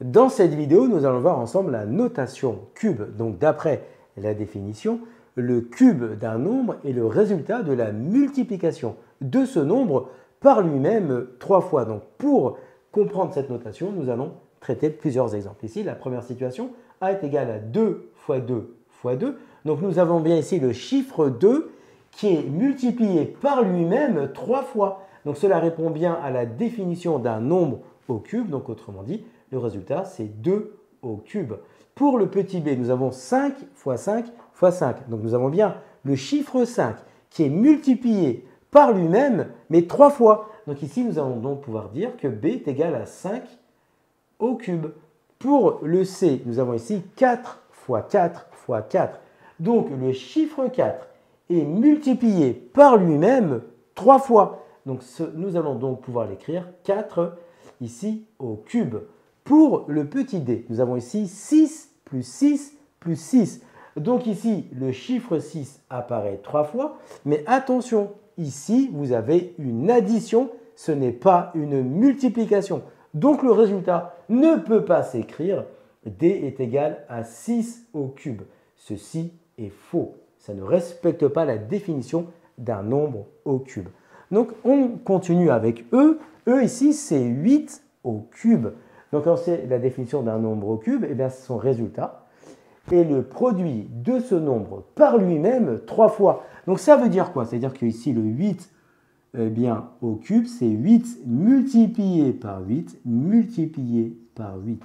Dans cette vidéo, nous allons voir ensemble la notation cube. Donc d'après la définition, le cube d'un nombre est le résultat de la multiplication de ce nombre par lui-même 3 fois. Donc pour comprendre cette notation, nous allons traiter plusieurs exemples. Ici, la première situation, a est égal à 2 fois 2 fois 2. Donc nous avons bien ici le chiffre 2 qui est multiplié par lui-même 3 fois. Donc cela répond bien à la définition d'un nombre au cube. Donc autrement dit, le résultat c'est 2 au cube. Pour le petit b, nous avons 5 fois 5 fois 5. Donc nous avons bien le chiffre 5 qui est multiplié par lui-même, mais 3 fois. Donc ici, nous allons donc pouvoir dire que b est égal à 5 au cube. Pour le c, nous avons ici 4 fois 4 fois 4. Donc le chiffre 4 est multiplié par lui-même 3 fois. Donc nous allons donc pouvoir l'écrire 4 ici au cube. Pour le petit d, nous avons ici 6 plus 6 plus 6. Donc ici, le chiffre 6 apparaît 3 fois. Mais attention, ici, vous avez une addition, ce n'est pas une multiplication. Donc le résultat ne peut pas s'écrire d est égal à 6 au cube. Ceci est faux. Ça ne respecte pas la définition d'un nombre au cube. Donc on continue avec e. E ici, c'est 8 au cube. Donc quand c'est la définition d'un nombre au cube, eh bien, c'est son résultat est le produit de ce nombre par lui-même 3 fois. Donc ça veut dire quoi? C'est-à-dire que ici le 8 eh bien, au cube, c'est 8 multiplié par 8 multiplié par 8.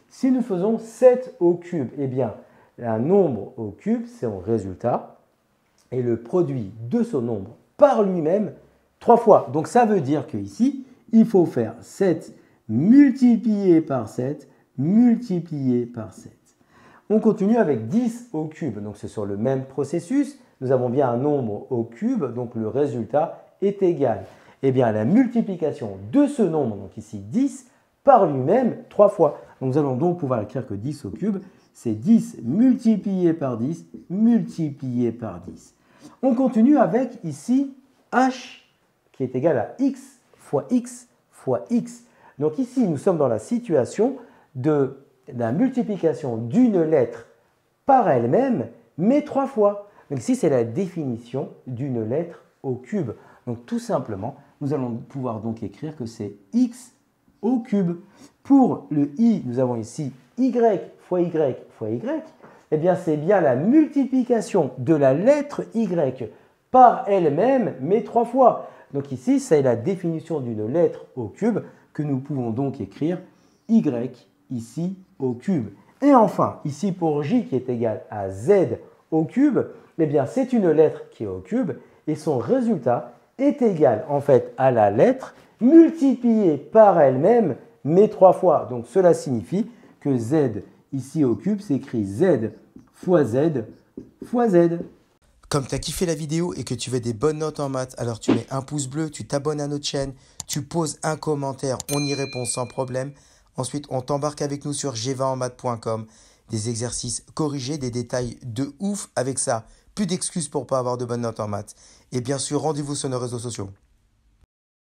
Si nous faisons 7 au cube, eh bien, un nombre au cube, c'est son résultat et le produit de ce nombre par lui-même 3 fois. Donc ça veut dire qu'ici, il faut faire 7 multiplié par 7 multiplié par 7. On continue avec 10 au cube. Donc c'est sur le même processus. Nous avons bien un nombre au cube, donc le résultat est égal eh bien, à la multiplication de ce nombre, donc ici 10, par lui-même 3 fois. Donc nous allons donc pouvoir écrire que 10 au cube, c'est 10 multiplié par 10 multiplié par 10. On continue avec ici h qui est égal à x fois x fois x. Donc ici, nous sommes dans la situation de la multiplication d'une lettre par elle-même, mais 3 fois. Donc ici, c'est la définition d'une lettre au cube. Donc tout simplement, nous allons pouvoir donc écrire que c'est x au cube. Pour le i, nous avons ici y fois y fois y. Eh bien, c'est bien la multiplication de la lettre y par elle-même, mais 3 fois. Donc ici, c'est la définition d'une lettre au cube que nous pouvons donc écrire y ici au cube. Et enfin, ici pour j qui est égal à z au cube, eh bien c'est une lettre qui est au cube et son résultat est égal en fait à la lettre multipliée par elle-même mais 3 fois. Donc cela signifie que z ici au cube s'écrit z fois z fois z. Comme tu as kiffé la vidéo et que tu veux des bonnes notes en maths, alors tu mets un pouce bleu, tu t'abonnes à notre chaîne, tu poses un commentaire, on y répond sans problème. Ensuite, on t'embarque avec nous sur g20enmaths.com. Des exercices corrigés, des détails de ouf avec ça. Plus d'excuses pour ne pas avoir de bonnes notes en maths. Et bien sûr, rendez-vous sur nos réseaux sociaux.